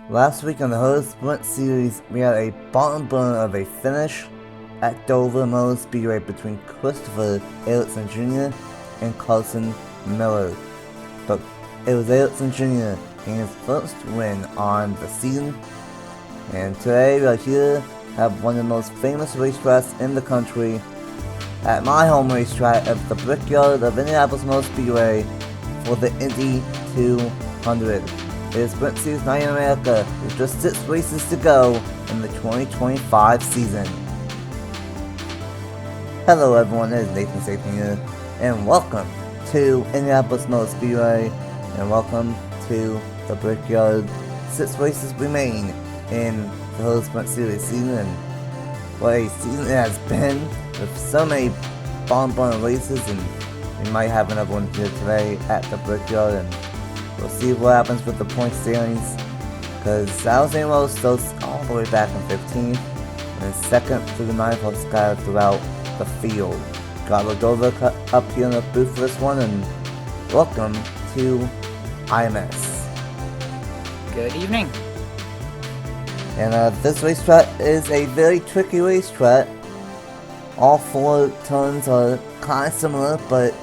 Last week in the Hoosier Sprint Series, we had a bottom burner of a finish at Dover Motor Speedway between Christopher Erickson Jr. and Carson Miller. But it was Erickson Jr. getting his first win on the season. And today we are here to have one of the most famous racetracks in the country at my home racetrack at the Brickyard of Indianapolis Motor Speedway for the Indy 200. It is Sprint Series night in America with just 6 races to go in the 2025 season. Hello everyone, it is Nathan Satan here, and welcome to Indianapolis Motor Speedway, and welcome to the Brickyard. 6 races remain in the whole Sprint Series season, and what a season it has been, with so many bomb races, and we might have another one here today at the Brickyard, and we'll see what happens with the point standings, because Alexander Rose still all the way back in 15th, and second through the 9th was scattered throughout the field. Got Ladova up here in the booth for this one, and welcome to IMS. Good evening. And this racetrack is a very tricky racetrack. All 4 turns are kind of similar, but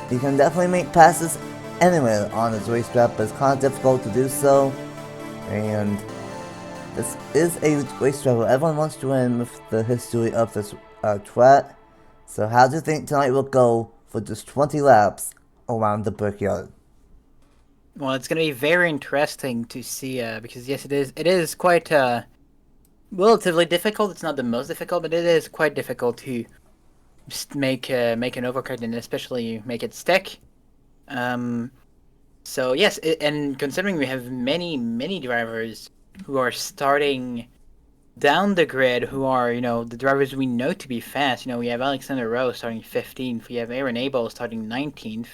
you can definitely make passes anywhere on this racetrack, but it's kind of difficult to do so. And this is a racetrack where everyone wants to win with the history of this track. So how do you think tonight will go for just 20 laps around the Brickyard? Well, it's going to be very interesting to see because yes, it is quite relatively difficult. It's not the most difficult, but it is quite difficult to just make an overcut and especially make it stick. So yes, and considering we have many drivers who are starting down the grid, who are the drivers we know to be fast. We have Alexander Rowe starting 15th. We have Aaron Abel starting 19th.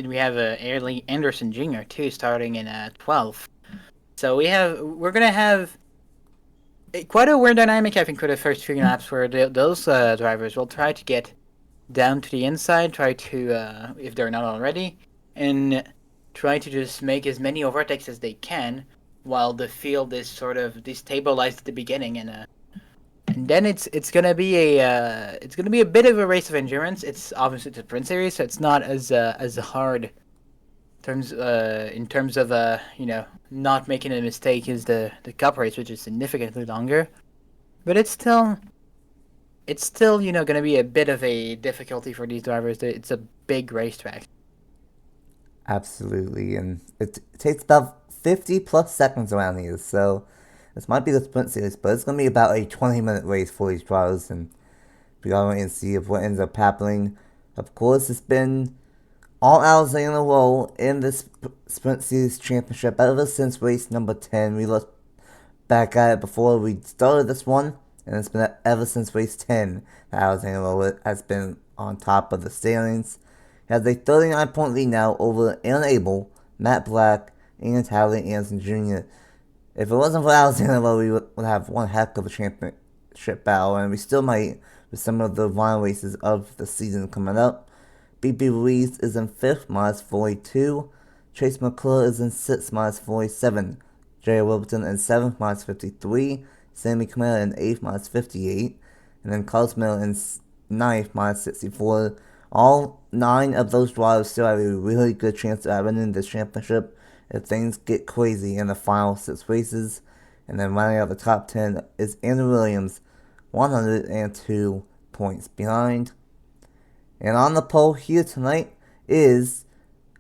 We have Airley Anderson Jr. too starting in 12th. So we're gonna have quite a weird dynamic, I think, for the first 3 laps, where those drivers will try to get down to the inside, try to, if they're not already, and try to just make as many overtakes as they can, while the field is sort of destabilized at the beginning, and then it's gonna be a bit of a race of endurance. It's obviously the Sprint Series, so it's not as hard in terms of not making a mistake as the Cup race, which is significantly longer, but it's still gonna be a bit of a difficulty for these drivers. It's a big racetrack. Absolutely, and it takes about 50 plus seconds around here, so this might be the Sprint Series, but it's going to be about a 20-minute race for these drivers, and we gotta wait and see if what ends up happening. Of course, it's been all Alexander Rowe in this Sprint Series championship ever since race number 10. We looked back at it before we started this one, and it's been ever since race 10 that Alexander Rowe has been on top of the standings. He has a 39-point lead now over Aaron Abel, Matt Black, and Tyler Anderson Jr. If it wasn't for Alexander Rowe, we would have one heck of a championship battle, and we still might with some of the final races of the season coming up. B.B. Ruiz is in 5th, minus 42. Chase McClure is in 6th, minus 47. Jerry Wilburton in 7th, minus 53. Sammy Camara in 8th, minus 58. And then Carlos Miller in 9th, minus 64. All 9 of those drivers still have a really good chance of winning this championship if things get crazy in the final 6 races. And then rounding out the top 10 is Andrew Williams, 102 points behind. And on the pole here tonight is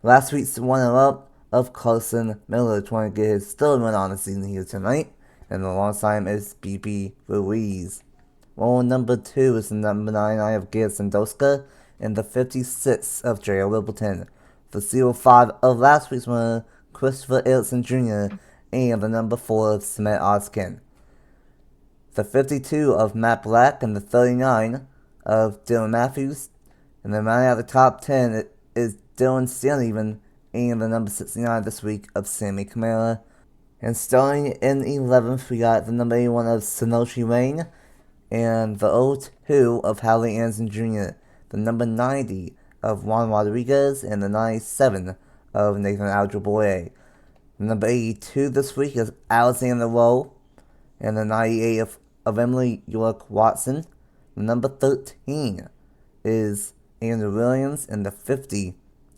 last week's runner-up of Carson Miller, trying to get his third win on the season here tonight. And alongside him is B.B. Ruiz. Roll number 2 is the number 99 of Garrett Sandoska, and the 56 of J.R. Wilburton. The 05 of last week's winner, Christopher Erickson Jr., and the number 4 of Smet Oskin. The 52 of Matt Black, and the 39 of Dylan Matthews. And then rounding out the top 10 is Dylan Stanleven, and the number 69 this week of Sammy Camara. And starting in 11th, we got the number 81 of Sonoshi Rain, and the 02 of Howley Anderson Jr., the number 90 of Juan Rodriguez, and the 97 of Nathan Aljaboye. Number 82 this week is Alexander Rowe, and the 98 of Emily York Watson. The number 13 is Andrew Williams, and the 50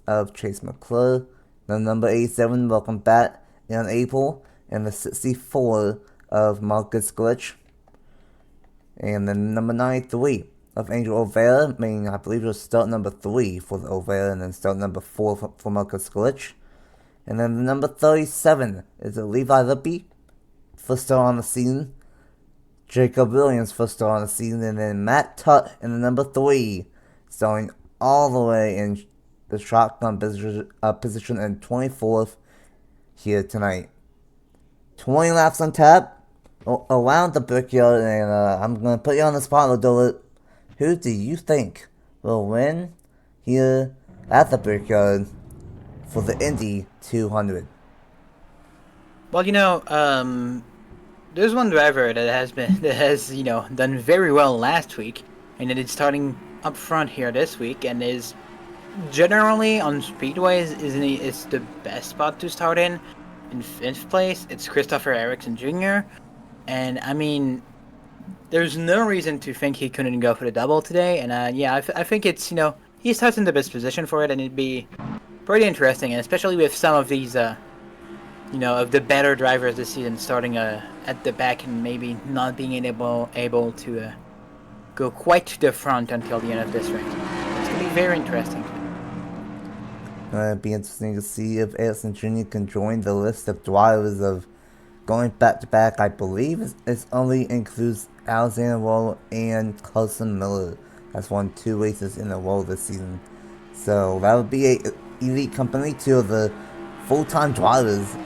of Chase McClure. The number 87, welcome back, in April, and the 64 of Marcus Glitch. And the number 93 of Angel O'Vera, meaning I believe it was start number 3 for the O'Vera and then start number 4 for Marcus Glitch. And then the number 37 is a Levi Lippy, first start on the season. Jacob Williams, first start on the season. And then Matt Tutt in the number 3, starting all the way in the shotgun position in 24th here tonight. 20 laps on tap around the Brickyard, and I'm going to put you on the spot, Ladollet. Who do you think will win here at the Brickyard for the Indy 200? Well, there's one driver that has done very well last week, and it is starting up front here this week, and is generally on Speedways is the best spot to start in 5th place. It's Christopher Erickson Jr. And I mean, there's no reason to think he couldn't go for the double today. And I think it's he starts in the best position for it, and it'd be pretty interesting, and especially with some of these of the better drivers this season starting at the back and maybe not being able to go quite to the front until the end of this race. It's gonna be very interesting. It'd be interesting to see if Erickson Jr. can join the list of drivers of going back to back. I believe it only includes Alexander Rowe and Carson Miller. That's won 2 races in a row this season. So that would be a elite company. 2 of the full-time drivers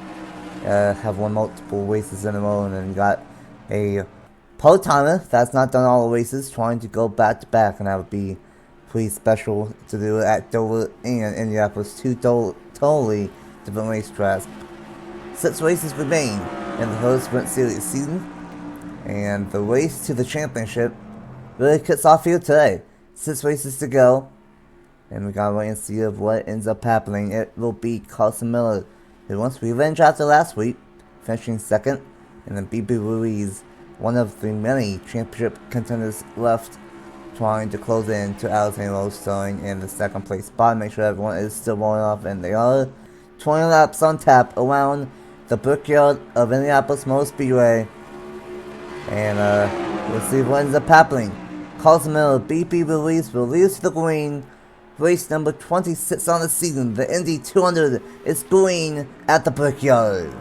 have won multiple races in a row, and then got a part-timer that's not done all the races trying to go back to back, and that would be pretty special to do it at Dover and Indianapolis, 2 totally different racetracks. 6 races remain in the Herr Sprint Series season, and the race to the championship really kicks off here today. 6 races to go, and we gotta wait and see what ends up happening. It will be Carson Miller, who wants revenge after last week, finishing 2nd, and then BB Ruiz, one of the many championship contenders left, trying to close in to Alexander Rowe, starting in the 2nd place spot. Make sure everyone is still rolling off, and they are. 20 laps on tap around the Brickyard of Indianapolis Motor Speedway, and we'll see what ends up happening. Carson Miller, BP Ruiz will lead us to the green. Race number 26 on the season, the Indy 200 is green at the Brickyard.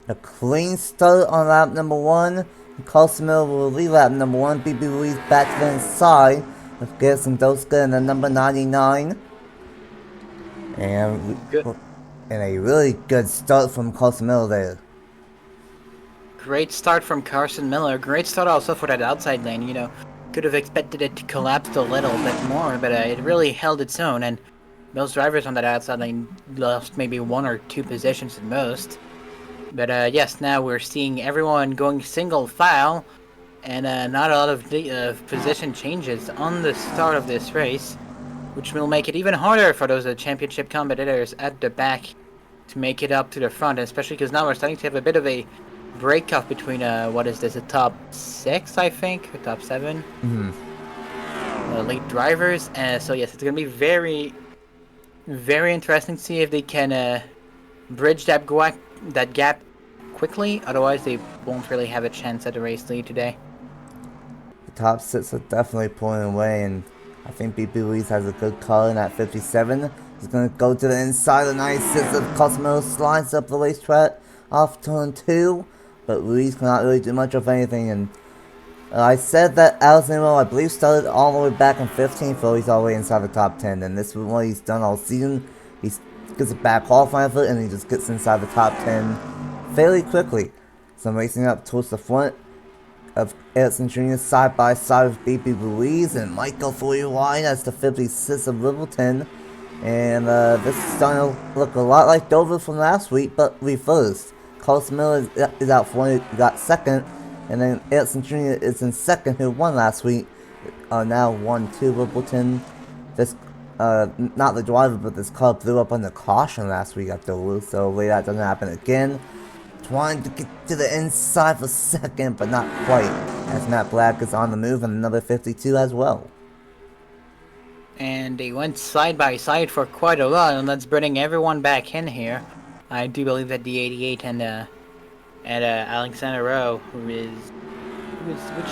A clean start on lap number 1. Carson Miller will lead lap number 1. BB Ruiz back to the inside with Garrison Doska in the number 99. And a really good start from Carson Miller there. Great start from Carson Miller. Great start also for that outside lane. Could have expected it to collapse a little bit more, but it really held its own. And those drivers on that outside lane lost maybe 1 or 2 positions at most. But yes, now we're seeing everyone going single file, and not a lot of position changes on the start of this race, which will make it even harder for those championship competitors at the back to make it up to the front, especially because now we're starting to have a bit of a break-off between, what is this, a top 6, I think, or top 7? Late drivers, so yes, it's going to be very, very interesting to see if they can bridge that gap quickly, otherwise they won't really have a chance at the race lead today. The top 6 are definitely pulling away, and I think BP Ruiz has a good call in at 57, He's going to go to the inside. A nice assist of Cosmo slides up the racetrack off turn 2. But Ruiz cannot really do much of anything. And I said that Alexander, I believe, started all the way back in 15th, so he's all the way inside the top 10. And this is what he's done all season. He gets a bad qualifying foot, and he just gets inside the top 10 fairly quickly. So I'm racing up towards the front of Ericsson Jr. side by side with BB Ruiz, and might go for a wide as the 56 of Littleton. And this is starting to look a lot like Dover from last week, but reversed. Carlos Miller is out for one, who got second, and then Ericsson Jr. is in second, who won last week. Now 1-2 Littleton. This, not the driver, but this car blew up under caution last week at Dover, so hopefully that doesn't happen again. Trying to get to the inside for second, but not quite, as Matt Black is on the move and another 52 as well. And they went side by side for quite a while, and that's bringing everyone back in here. I do believe that the 88 and Alexander Rowe, which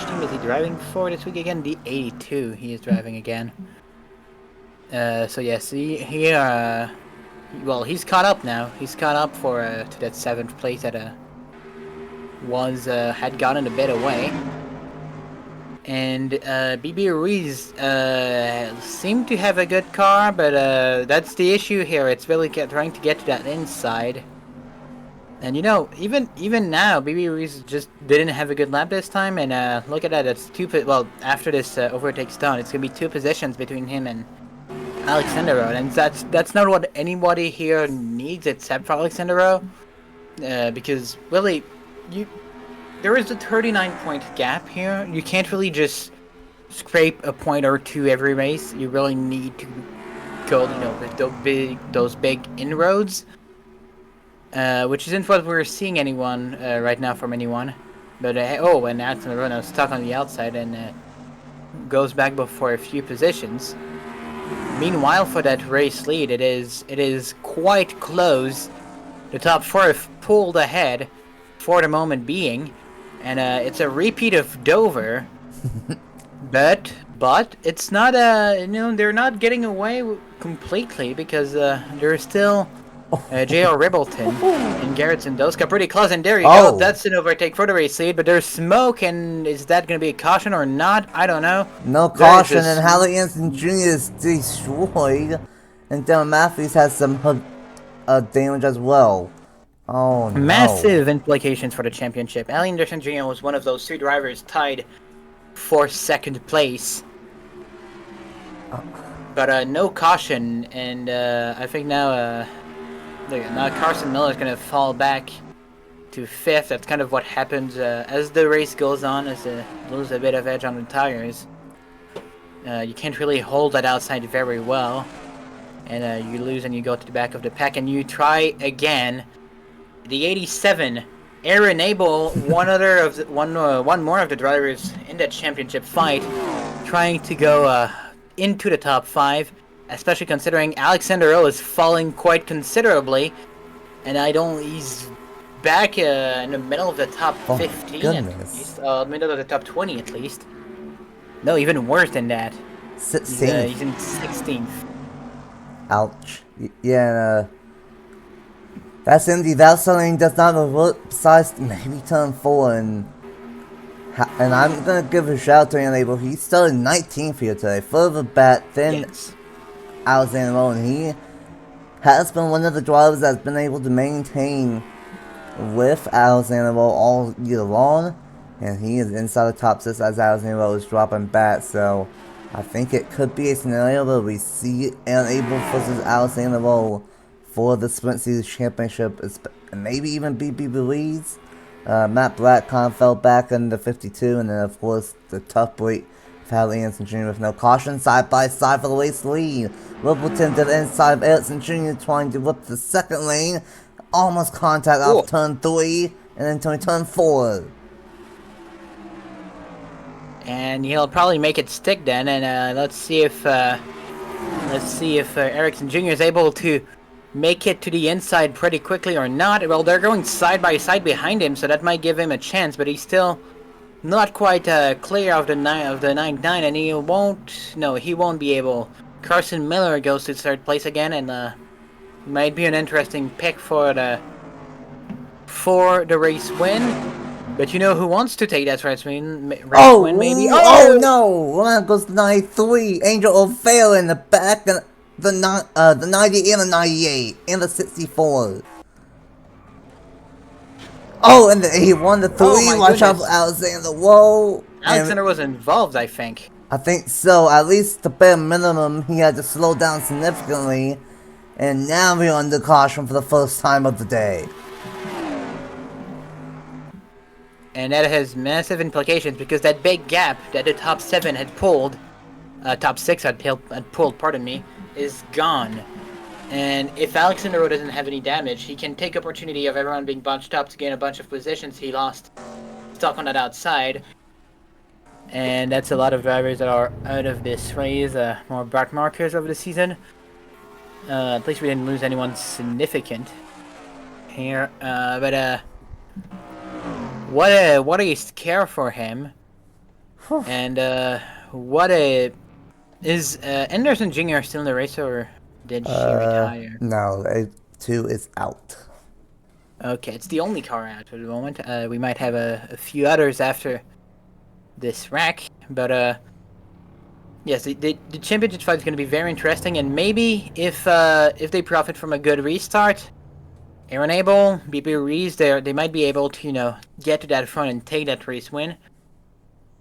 team is he driving for this week again? The 82 he is driving again. So yes, well, he's caught up now. He's caught up for to that 7th place that had gotten a bit away. And BB Ruiz seemed to have a good car, but that's the issue here. It's really trying to get to that inside. And you know, even now, BB Ruiz just didn't have a good lap this time. And look at that. That's well, after this overtake's done, it's gonna be 2 positions between him and Alexander Rowe, and that's not what anybody here needs except for Alexander Rowe, because really, there is a 39-point gap here. You can't really just scrape a point or two every race. You really need to go, with those big inroads, which isn't what we're seeing right now from anyone. But and Alexander Rowe now stuck on the outside and goes back for a few positions. Meanwhile, for that race lead, it is quite close. The top 4 have pulled ahead for the moment being, and it's a repeat of Dover. but it's not they're not getting away completely, because there's still J.R. Ribbleton and Garrett Sandowska pretty close, and there you go. That's an overtake for the race lead, but there's smoke, and is that going to be a caution or not? I don't know. No caution, and Hallie Anson Jr. is destroyed, and Dylan Matthews has some damage as well. Oh no. Massive implications for the championship. Hallie Anderson Jr. was one of those 2 drivers tied for 2nd place. But no caution, and I think now Carson Miller is going to fall back to 5th. That's kind of what happens as the race goes on, as you lose a bit of edge on the tires. You can't really hold that outside very well, and you lose and you go to the back of the pack, and you try again. The 87, Aaron Abel, one more of the drivers in that championship fight, trying to go into the top 5. Especially considering Alexander Rowe is falling quite considerably, and he's back in the middle of the top 15 at least, middle of the top 20 at least. No, even worse than that. 16th. He's in 16th. Ouch. Yeah, that's Indy. That's something that's not a work besides maybe turn 4, and I'm gonna give a shout out to Abel. He started 19th here today, further back than Alexander Rowe, and he has been one of the drivers that's been able to maintain with Alexander Rowe all year long, and he is inside the top 6 as Alexander Rowe is dropping back. So I think it could be a scenario where we see Aaron Abel versus Alexander Rowe for the Sprint Series Championship, and maybe even BB Ruiz. Matt Black kind of fell back in the 52, and then of course the tough break for Hallie Anson Jr. with no caution, side by side for the race lead. Littleton to the inside of Ericsson Jr. trying to whip the 2nd lane, almost contact off turn 3, and then turn 4. And he'll probably make it stick then, and let's see if Ericsson Jr. is able to make it to the inside pretty quickly or not. Well, they're going side by side behind him, so that might give him a chance, but he's still not quite clear of the 9-9, and he won't be able Carson Miller goes to third place again, and might be an interesting pick for the race win. But you know who wants to take that race win? Maybe. Oh Oh! no! One goes to 93. Angel O'Fair in the back, and the 90 and the 98 and the 64. Oh, and he won the Oh 3. my Watch out for goodness. Alexander. Whoa! And Alexander was involved, I think. I think so. At least the bare minimum, he had to slow down significantly. And now we're under caution for the first time of the day. And that has massive implications because that big gap that the top 7 had pulled, top 6 had pulled, pardon me, is gone. And if Alexander doesn't have any damage, he can take opportunity of everyone being bunched up to gain a bunch of positions he lost stuck on that outside. And that's a lot of drivers that are out of this race, more back markers of the season. At least we didn't lose anyone significant here. But what a scare for him. And is Anderson Jr. still in the race, or did she retire? No, A2 is out. Okay, it's the only car out for the moment. We might have a few others after this rack, but yes, the championship fight is going to be very interesting, and maybe if they profit from a good restart, Aaron Abel, BP Ruiz, they might be able to get to that front and take that race win.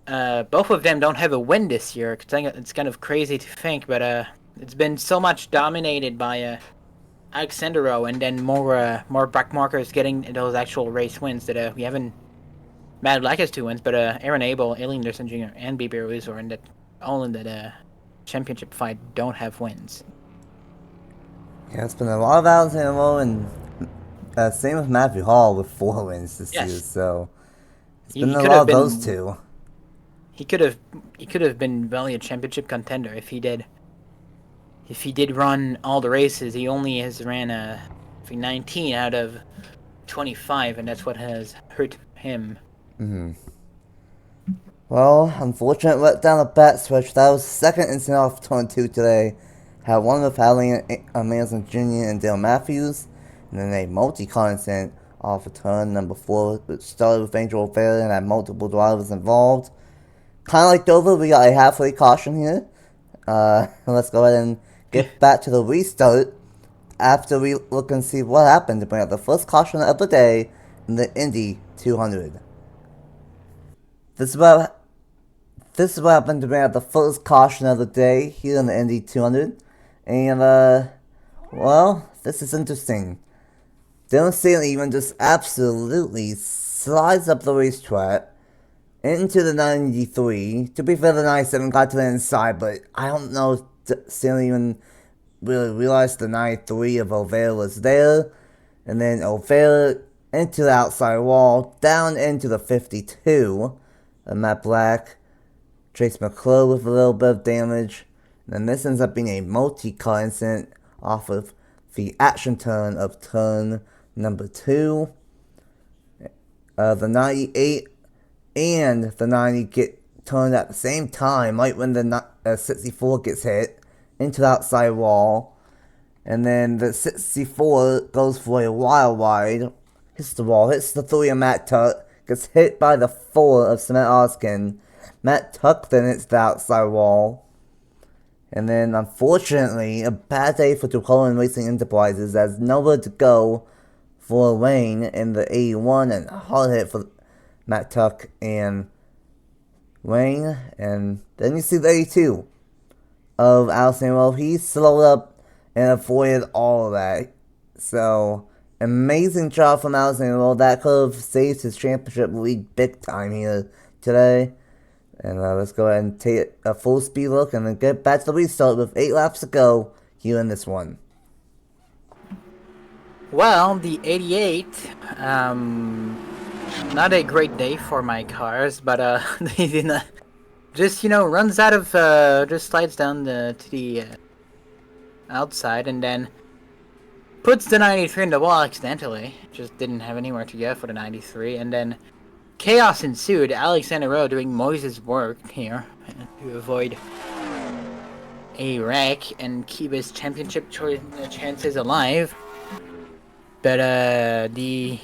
Both of them don't have a win this year. It's kind of crazy to think, but it's been so much dominated by Alexandro, and then more back markers getting those actual race wins that we haven't. Mad Black has 2 wins, but Aaron Abel, Eli Anderson Jr., and BB Ruiz are in that all in that championship fight don't have wins. Yeah, it's been a lot of Alexandro, and same with Matthew Hall with 4 wins this year. So it's been a lot of those two. He could have been really a championship contender if he did. If he did run all the races, he only has ran 19 out of 25, and that's what has hurt him. Well, unfortunate letdown of bat switch. That was the second incident off turn 2 today. Had one with Hallie Manson Jr. and Dale Matthews, and then a multi-car incident off of turn number 4, which started with Angel O'Fair and had multiple drivers involved. Kind of like Dover, we got a halfway caution here. Let's go ahead and get back to the restart after we look and see what happened to bring out the first caution of the day in the Indy 200. This is what happened to bring out the first caution of the day here in the Indy 200. And, well, this is interesting. Dylan Stanley even just absolutely slides up the racetrack into the 93. To be fair, the 97 got to the inside, but I don't know if Stanley even really realized the 93 of O'Fair was there. And then O'Fair into the outside wall, down into the 52 of Matt Black. Trace McClure with a little bit of damage. And then this ends up being a multi-car incident off of the action turn of turn number 2. The 98 and the 90 get turned at the same time, right when the 64 gets hit into the outside wall. And then the 64 goes for a wild wide, hits the wall, hits the 3 of Matt Tuck, gets hit by the 4 of Cement Oskin. Matt Tuck then hits the outside wall. And then, unfortunately, a bad day for Tucson Racing Enterprises, as nowhere to go for Wayne in the 81, and a hard hit for Matt Tuck and Wayne. And then you see the 82 of Allison. Well, he slowed up and avoided all of that. So, amazing job from Allison. Well, that could have saved his championship lead big time here today. And let's go ahead and take a full speed look and then get back to the restart with 8 laps to go here in this one. Well, the 88, not a great day for my cars, but they didn't, just runs out of just slides down to the outside and then puts the 93 in the wall accidentally. Just didn't have anywhere to go for the 93, and then chaos ensued. Alexander Rowe doing Moises' work here to avoid a wreck and keep his championship chances alive. But the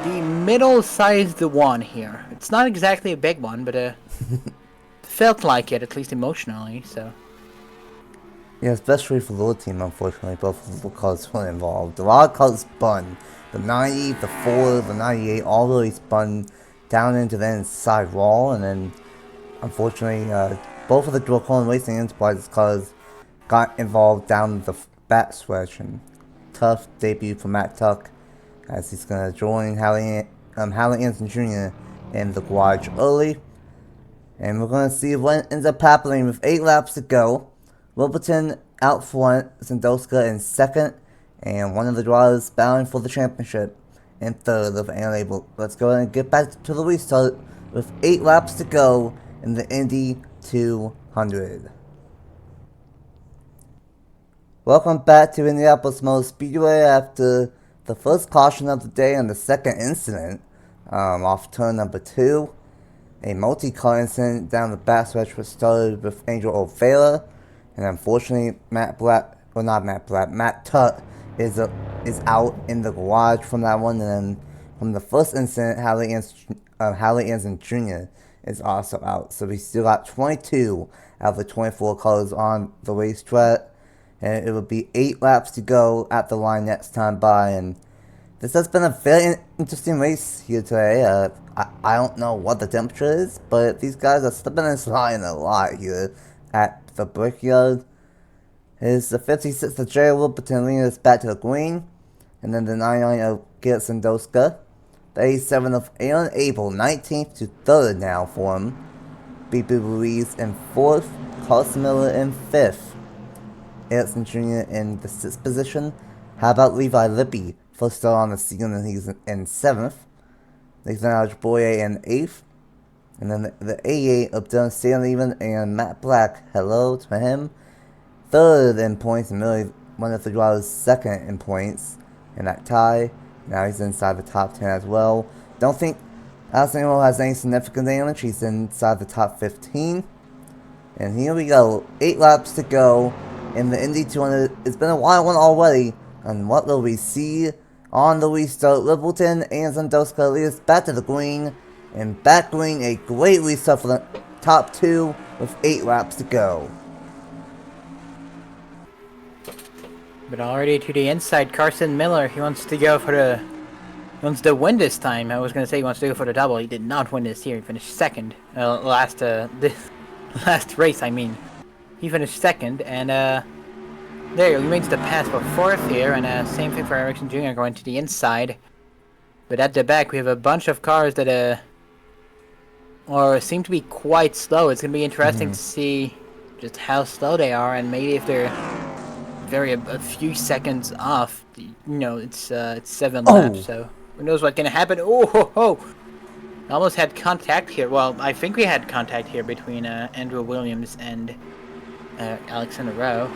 middle-sized one here. It's not exactly a big one, but felt like it, at least emotionally. So. Yeah, especially for the little team, unfortunately, both of the cars were involved. A lot of cars spun. The 90, the 4, the 98, all really spun down into the inside wall, and then, unfortunately, both of the dual cone racing enterprises cars got involved down the back stretch, and tough debut for Matt Tuck, as he's going to join Hallie Anderson Jr. in the garage early. And we're going to see what ends up happening with 8 laps to go. Wilburton out front, Sandoska in second, and one of the drivers battling for the championship in third of Enable. Let's go ahead and get back to the restart with 8 laps to go in the Indy 200. Welcome back to Indianapolis Motor Speedway after the first caution of the day and the second incident off turn number 2. A multi-car incident down the backstretch was started with Angel O'Fara, and unfortunately Matt Tutt is out in the garage from that one, and then from the first incident, Hallie Anderson Jr. is also out. So we still got 22 out of the 24 cars on the racetrack, and it will be 8 laps to go at the line next time by, and this has been a very interesting race here today. I don't know what the temperature is, but these guys are slipping and sliding a lot here at the Brickyard. Is the 56 of Jerry Wilburton leading us back to the green, and then the 99 of Garrett Sandoska. The 87 of Aaron Abel, 19th to 3rd now for him. B.B. Ruiz in 4th, Carson Miller in 5th. Erickson Jr. in the 6th position. How about Levi Lippy? First start on the season, and he's in 7th. Nathan Algeboye in 8th. And then the 88 of Dylan Stanleyman and Matt Black. Hello to him. 3rd in points, and really one of the drivers 2nd in points in that tie. Now he's inside the top 10 as well. Don't think Alessandro has any significant damage. He's inside the top 15. And here we go. 8 laps to go in the Indy 200. It's been a wild one already. And what will we see on the restart? Littleton and Sandoska lead us back to the green. And back green, a great restart for the top 2 with 8 laps to go. But already to the inside, Carson Miller, he wants to go for the... He wants to win this time. I was going to say he wants to go for the double. He did not win this here. He finished 2nd. This last race, I mean. He finished 2nd, and there he remains the pass for 4th here, and same thing for Erickson Jr. going to the inside. But at the back, we have a bunch of cars that seem to be quite slow. It's going to be interesting to see just how slow they are, and maybe if they're a few seconds off. You know, it's 7 laps, so who knows what's gonna happen. Oh, almost had contact here. Well, I think we had contact here between Andrew Williams and Alexander Rowe.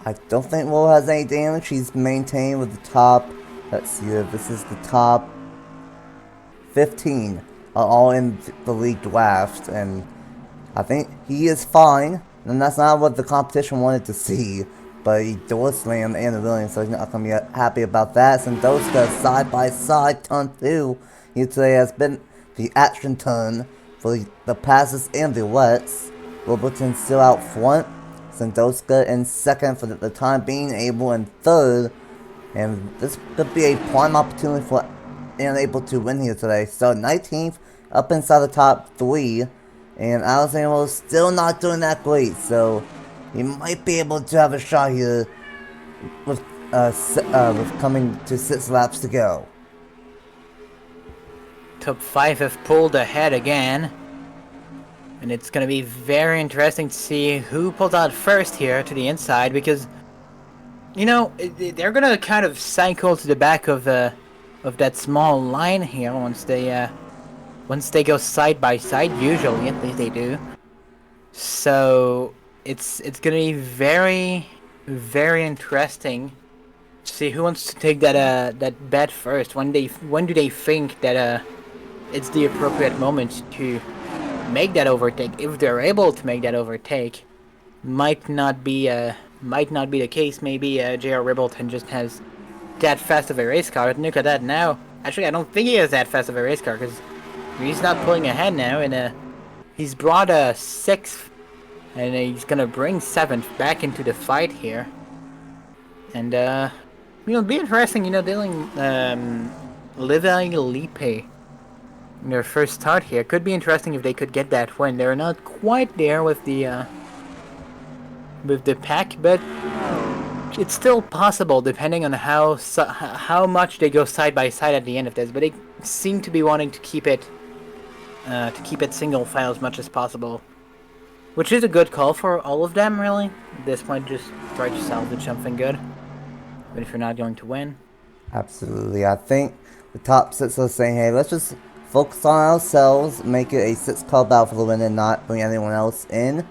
I don't think Will has any damage. He's maintained with the top. Let's see if this is the top 15 all in the league draft, and I think he is fine. And that's not what the competition wanted to see, but he door slammed Andrew Williams, so he's not going to be happy about that. Sandoska side by side turn 2 here today has been the action turn for the passes and the wets. Wilburton still out front. Sandoska in 2nd for the time being, Abel in 3rd. And this could be a prime opportunity for Able to win here today. So 19th up inside the top 3. And Alexander still not doing that great, so he might be able to have a shot here with coming to 6 laps to go. Top 5 have pulled ahead again, and it's going to be very interesting to see who pulls out first here to the inside, because you know they're going to kind of cycle to the back of that small line here once they go side by side, usually, at least they do. So it's gonna be very, very interesting to see who wants to take that bet first. When do they think that it's the appropriate moment to make that overtake, if they're able to make that overtake, might not be the case. Maybe J.R. Ribbleton just has that fast of a race car. Look at that now. Actually, I don't think he has that fast of a race car because he's not pulling ahead now, and he's brought a 6th, and he's gonna bring 7th back into the fight here. And it'd be interesting, dealing Levi Lipe in their first start here. Could be interesting if they could get that win. They're not quite there with the pack, but it's still possible depending on how much they go side by side at the end of this. But they seem to be wanting to keep it single file as much as possible, which is a good call for all of them, really. At this point, just try to salvage something good. But if you're not going to win, Absolutely. I think the top 6 are saying, hey, let's just focus on ourselves, make it a 6-car battle for the win and not bring anyone else in.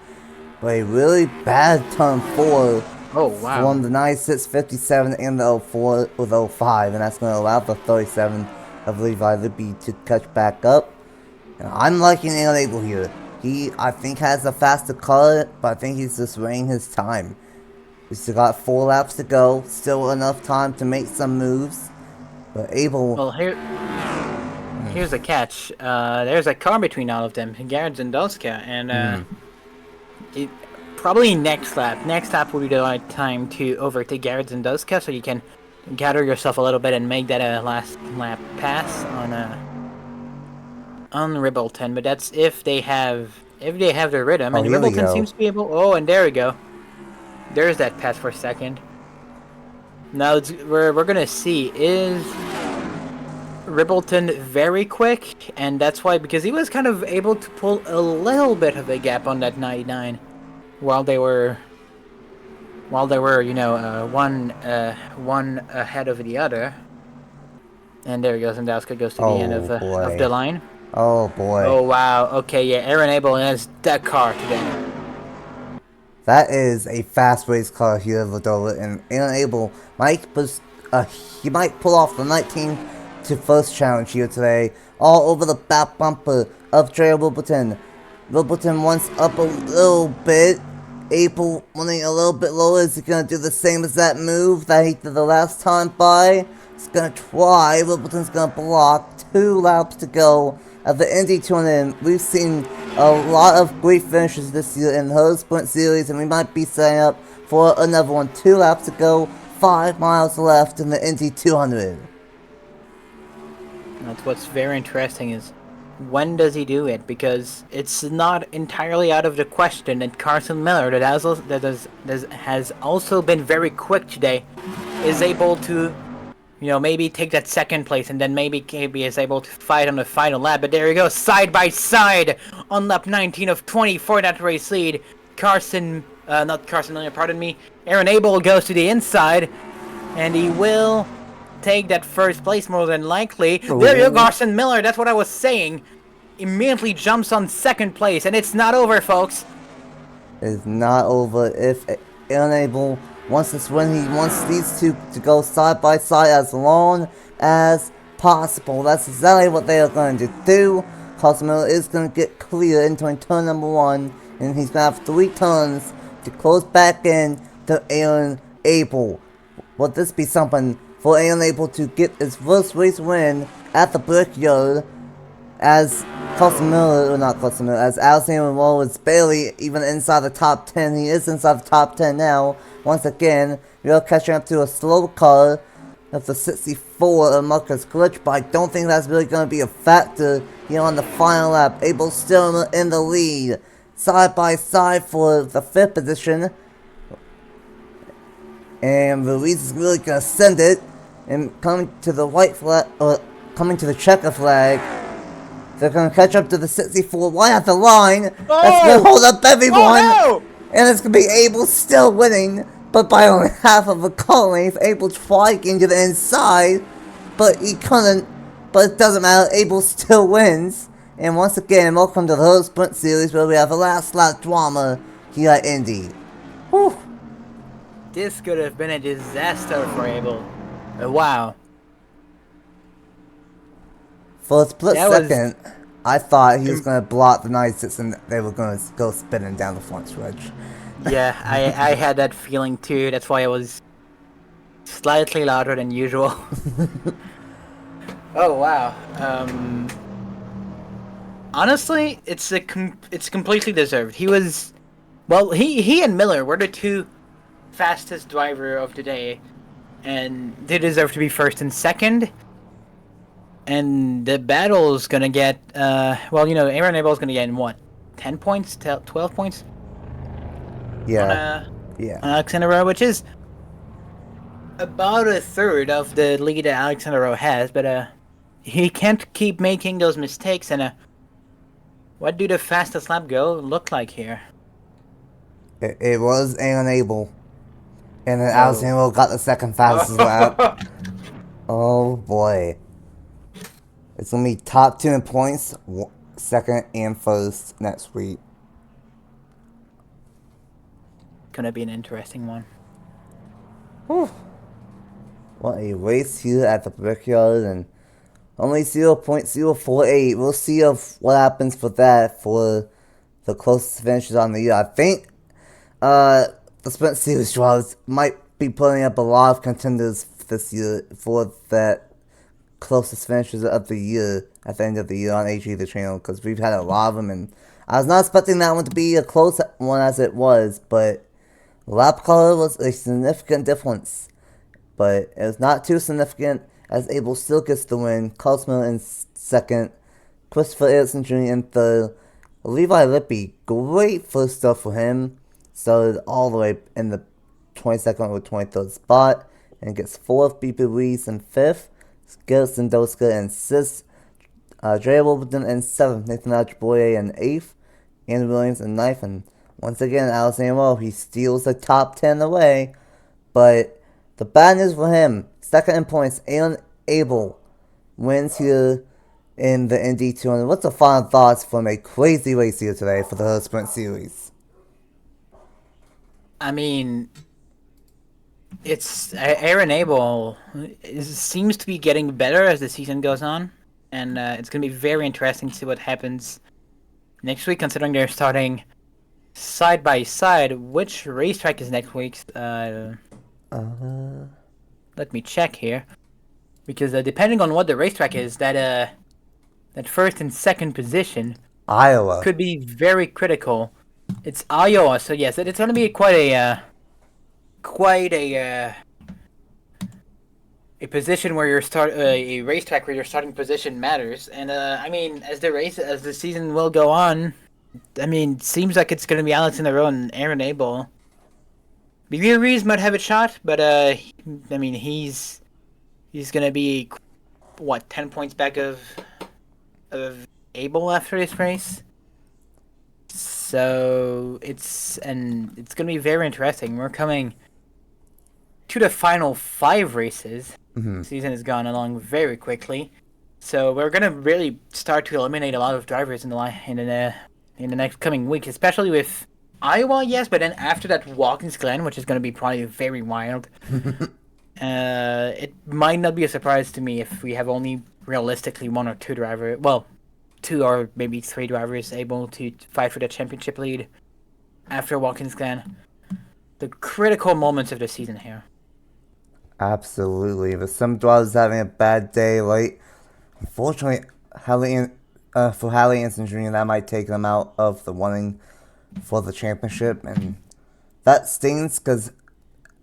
But a really bad turn 4 from the 96, 57 and the 04 with 05, and that's going to allow the 37 of Levi Libby to catch back up. And I'm liking Unable here. He, I think, has a faster car, but I think he's just weighing his time. He's still got 4 laps to go, still enough time to make some moves, but able... Well, here's the catch. There's a car between all of them, Garrett Zendowska, and probably next lap will be the right time to overtake Garrett Zendowska, so you can gather yourself a little bit and make that a last lap pass on Ribbleton. But that's if they have the rhythm, and Ribbleton seems to be able. Oh, and there we go. There's that pass for a second. Now we're gonna see, is Ribbleton very quick, and that's why, because he was kind of able to pull a little bit of a gap on that 99 while they were one ahead of the other. And there he goes, and Zendowska goes to the end of the line. Oh boy. Oh wow. Okay, yeah, Aaron Abel has that car today. That is a fast race car here, Ladola, and Aaron Abel might he might pull off the 19 to first challenge here today, all over the back bumper of Trey Ribbleton. Ribbleton wants up a little bit. Abel running a little bit lower. Is he gonna do the same as that move that he did the last time by? He's gonna try. Ribbleton's gonna block. 2 laps to go. At the Indy tournament, we've seen a lot of great finishes this year in the Herr Sprint Series, and we might be setting up for another one. 2 laps to go, 5 miles left in the Indy 200. That's what's very interesting, is when does he do it? Because it's not entirely out of the question that Carson Miller, that has also been very quick today, is able to, maybe take that 2nd place, and then maybe KB is able to fight on the final lap. But there you go, side by side on lap 19 of 20 for that race lead. Aaron Abel goes to the inside, and he will take that 1st place more than likely. Ooh. There you go, Carson Miller, that's what I was saying. Immediately jumps on 2nd place, and it's not over, folks. It's not over. If Aaron Abel wants this win, he wants these two to go side by side as long as possible. That's exactly what they are going to do. Carson Miller is going to get clear into turn number 1, and he's going to have 3 turns to close back in to Aaron Abel. Will this be something for Aaron Abel to get his first race win at the Brickyard, as as Alexander Wall is barely even inside the top 10. He is inside the top 10 now. Once again, we are catching up to a slow car of the 64 of Marcus Glitch, but I don't think that's really going to be a factor here on the final lap. Abel still in the lead, side by side for the 5th position. And Ruiz is really going to send it, and coming to the white flag, or coming to the checker flag. They're going to catch up to the 64 right at the line. Oh! That's going to hold up everyone. Oh, no! And it's going to be Abel still winning, but by only half of a car length. Abel tried getting to the inside, but he couldn't. But it doesn't matter. Abel still wins. And once again, welcome to the Herr Sprint Series, where we have a last lap drama here at Indy. Whew. This could have been a disaster for Abel. Wow. For a split second, I thought he was going to block the 96 and they were going to go spinning down the front stretch. Yeah, I had that feeling too. That's why I was slightly louder than usual. Oh wow. Honestly, it's completely deserved. He was, well, he and Miller were the two fastest driver of the day, and they deserve to be first and second. And the battle's gonna get, well, Aaron Abel's gonna get, what, 10 points, 12 points? Yeah. On Alexander Rowe, which is about a third of the lead that Alexander Rowe has, but he can't keep making those mistakes. And what do the fastest lap go look like here? It was Aaron Abel, and then Alexander Rowe got the second fastest lap. Oh boy, it's gonna be top 2 in points, second and first next week. Gonna be an interesting one. Whew. What a race here at the Brickyard, and only 0.048. We'll see what happens for that for the closest finishes on the year. I think the Sprint Series drivers might be putting up a lot of contenders this year for that closest finishes of the year at the end of the year on HE the channel, because we've had a lot of them, and I was not expecting that one to be a close one as it was, but lap color was a significant difference, but it was not too significant as Abel still gets the win. Carlos Miller in second, Christopher Erickson Jr. in third, Levi Lippy, great first stuff for him, started all the way in the 22nd or 23rd spot, and gets 4th, BP Ruiz in 5th, Gerson Doska in 6th, Dre Wilburton in 7th, Nathan Ajboye in 8th, Andrew Williams in 9th, and once again, Alexander Rowe, he steals the top 10 away, but the bad news for him, second in points, Aaron Abel wins here in the Indy 200. What's the final thoughts from a crazy race here today for the Herr Sprint Series? I mean, it's Aaron Abel seems to be getting better as the season goes on, and it's going to be very interesting to see what happens next week, considering they're starting side by side. Which racetrack is next week's? Let me check here, because depending on what the racetrack is, that first and second position, Iowa, could be very critical. It's Iowa, so yes, it's going to be quite a position where a racetrack where your starting position matters. And I mean, as the season will go on, I mean, seems like it's going to be Alexander Rowe and Aaron Abel. BB Ruiz might have a shot, but I mean, he's going to be, what, 10 points back of Abel after this race. So it's going to be very interesting. We're coming to the final 5 races. Mm-hmm. The season has gone along very quickly, so we're going to really start to eliminate a lot of drivers in the next coming week, especially with Iowa, yes, but then after that, Watkins Glen, which is going to be probably very wild. It might not be a surprise to me if we have only realistically 1 or 2 drivers, well, 2 or maybe 3 drivers able to fight for the championship lead after Watkins Glen. The critical moments of the season here. Absolutely. If some drivers having a bad day, like, unfortunately, for Hallie Anson Jr., that might take them out of the running for the championship, and that stings because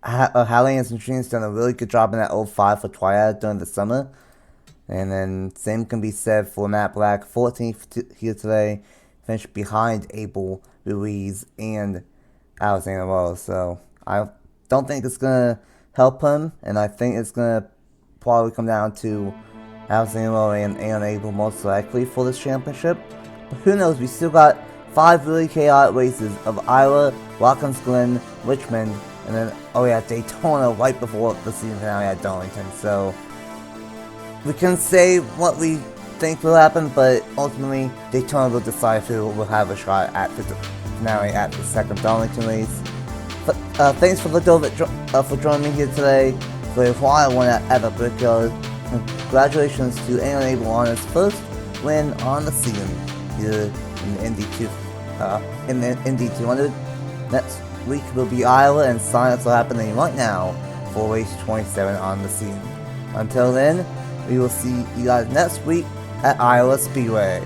Hallie Anson Jr. has done a really good job in that 05 for Triad during the summer. And then same can be said for Matt Black, 14th here today, finished behind Abel, Ruiz, and Alexander Rowe. So I don't think it's going to help him, and I think it's going to probably come down to Alexander Rowe and Aaron Abel most likely for this championship. But who knows, we still got 5 really chaotic races of Iowa, Watkins Glen, Richmond, and then, Daytona right before the season finale at Darlington. So we can say what we think will happen, but ultimately Daytona will decide who will have a shot at the finale at the second Darlington race. But thanks for joining me here today for a wild one at the Brickyard. Congratulations to Aaron Abel on his first win on the season here in the Indy 200. Next week will be Iowa, and sign-ups are happening right now for race 27 on the season. Until then, we will see you guys next week at Iowa Speedway.